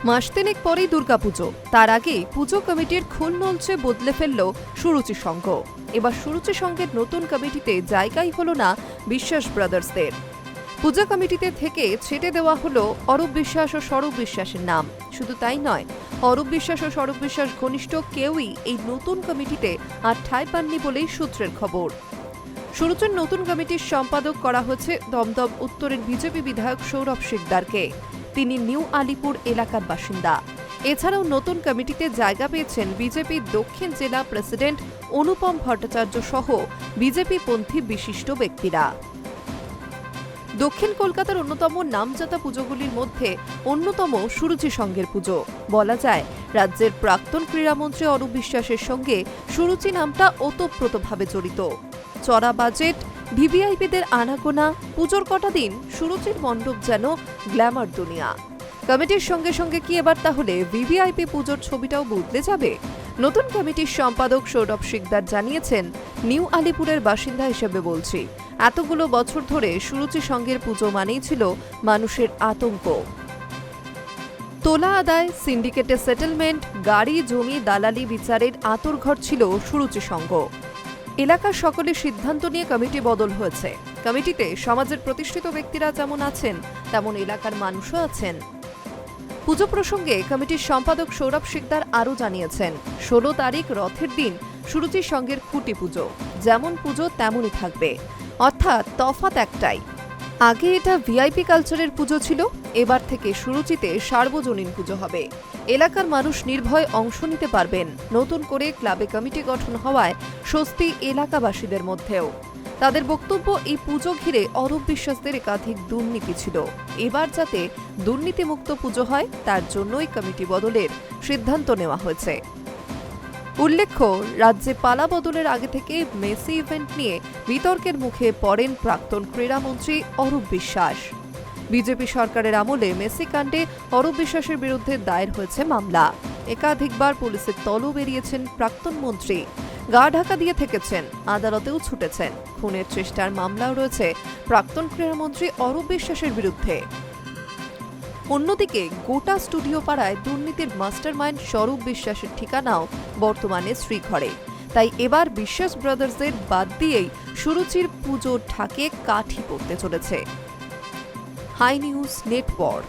মাস তিনেক পরেই দুর্গাপুজো, তার আগেই পুজো কমিটির খুন নলচে বদলে ফেলল সুরুচি সংঘ। এবার সুরুচি সংঘের নতুন কমিটিতে জায়গাই হলো না বিশ্বাস ব্রাদার্সদের। পূজা কমিটিতে থেকে ছেটে দেওয়া হলো অরূপ বিশ্বাস ও স্বরূপ বিশ্বাসের নাম। শুধু তাই নয়, অরূপ বিশ্বাস ও স্বরূপ বিশ্বাস ঘনিষ্ঠ কেউই এই নতুন কমিটিতে আর ঠাঁই পাননি বলেই সূত্রের খবর। সুরুচির নতুন কমিটির সম্পাদক করা হয়েছে দমদম উত্তরের বিজেপি বিধায়ক সৌরভ শিকদারকে। তিনি নিউ আলিপুর এলাকার বাসিন্দা। এছাড়াও নতুন কমিটিতে জায়গা পেয়েছেন বিজেপি দক্ষিণ জেলা প্রেসিডেন্ট অনুপম ভট্টাচার্য সহ বিজেপি-পন্থী বিশিষ্ট ব্যক্তিরা। দক্ষিণ কলকাতার অন্যতম নামজাদা পুজোগুলির মধ্যে অন্যতম সুরুচি সংঘের পুজো। বলা যায়, রাজ্যের প্রাক্তন ক্রীড়ামন্ত্রী অরূপ বিশ্বাসের সঙ্গে সুরুচি নামটা ওতপ্রোতভাবে জড়িত। চড়া বাজেট, ভিভিআইপিদের আনাগোনা, পুজোর কটা দিন সুরুচির মণ্ডপ যেন গ্ল্যামার দুনিয়া। কমিটির সঙ্গে সঙ্গে কি এবার তাহলে ভিভিআইপি পুজোর ছবিটাও বদলে যাবে? নতুন কমিটির সম্পাদক সৌরভ শিকদার জানিয়েছেন, নিউ আলিপুরের বাসিন্দা হিসেবে বলছি, এতগুলো বছর ধরে সুরুচি সংঘের পুজো মানেই ছিল মানুষের আতঙ্ক। তোলা আদায়, সিন্ডিকেটে সেটেলমেন্ট, গাড়ি জমি দালালি বিচারের আঁতরঘর ছিল সুরুচি সংঘ। এলাকার সকলের সিদ্ধান্ত নিয়ে কমিটি বদল হয়েছে। কমিটিতে সমাজের প্রতিষ্ঠিত ব্যক্তিরা যেমন আছেন, তেমন এলাকার মানুষও আছেন। পুজো প্রসঙ্গে কমিটির সম্পাদক সৌরভ শিকদার আরও জানিয়েছেন, 16 তারিখ রথের দিন সুরুচি সংঘের খুঁটি পুজো। যেমন পুজো তেমনই থাকবে, অর্থাৎ তফাৎ একটাই। আগে এটা ভিআইপি কালচারের পুজো ছিল, এবার থেকে সুরুচিতে সার্বজনীন পুজো হবে। এলাকার মানুষ নির্ভয়ে অংশ নিতে পারবেন। নতুন করে ক্লাবে কমিটি গঠন হওয়ায় স্বস্তি এলাকাবাসীদের মধ্যেও। তাদের বক্তব্য, এই পুজো ঘিরে অরূপ বিশ্বাসদের একাধিক দুর্নীতি ছিল। এবার যাতে দুর্নীতিমুক্ত পুজো হয়, তার জন্যই কমিটি বদলের সিদ্ধান্ত নেওয়া হয়েছে। উল্লেখ্য, রাজ্যে পালা বদলের আগে থেকে মেসি ইভেন্ট নিয়ে বিতর্কের মুখে পড়েন প্রাক্তন ক্রীড়ামন্ত্রী অরূপ বিশ্বাস। বিজেপি সরকারের আমলে মেসি কাণ্ডে অরূপ বিশ্বাসের বিরুদ্ধে দায়ের হয়েছে মামলা। একাধিকবার পুলিশের তলব এড়িয়েছেন প্রাক্তন মন্ত্রী, গা ঢাকা দিয়ে থেকেছেন, আদালতেও ছুটেছেন। খুনের চেষ্টার মামলাও রয়েছে প্রাক্তন ক্রীড়ামন্ত্রী অরূপ বিশ্বাসের বিরুদ্ধে। অন্যদিকে গোটা স্টুডিও পাড়ায় দুর্নীতির মাস্টারমাইন্ড স্বরূপ বিশ্বাসের ঠিকানাও বর্তমানে শ্রীঘরে। তাই এবার বিশ্বাস ব্রাদার্সদের বাদ দিয়েই সুরুচির পুজোর ঢাকে কাঠি পড়তে চলেছে। Hi news network.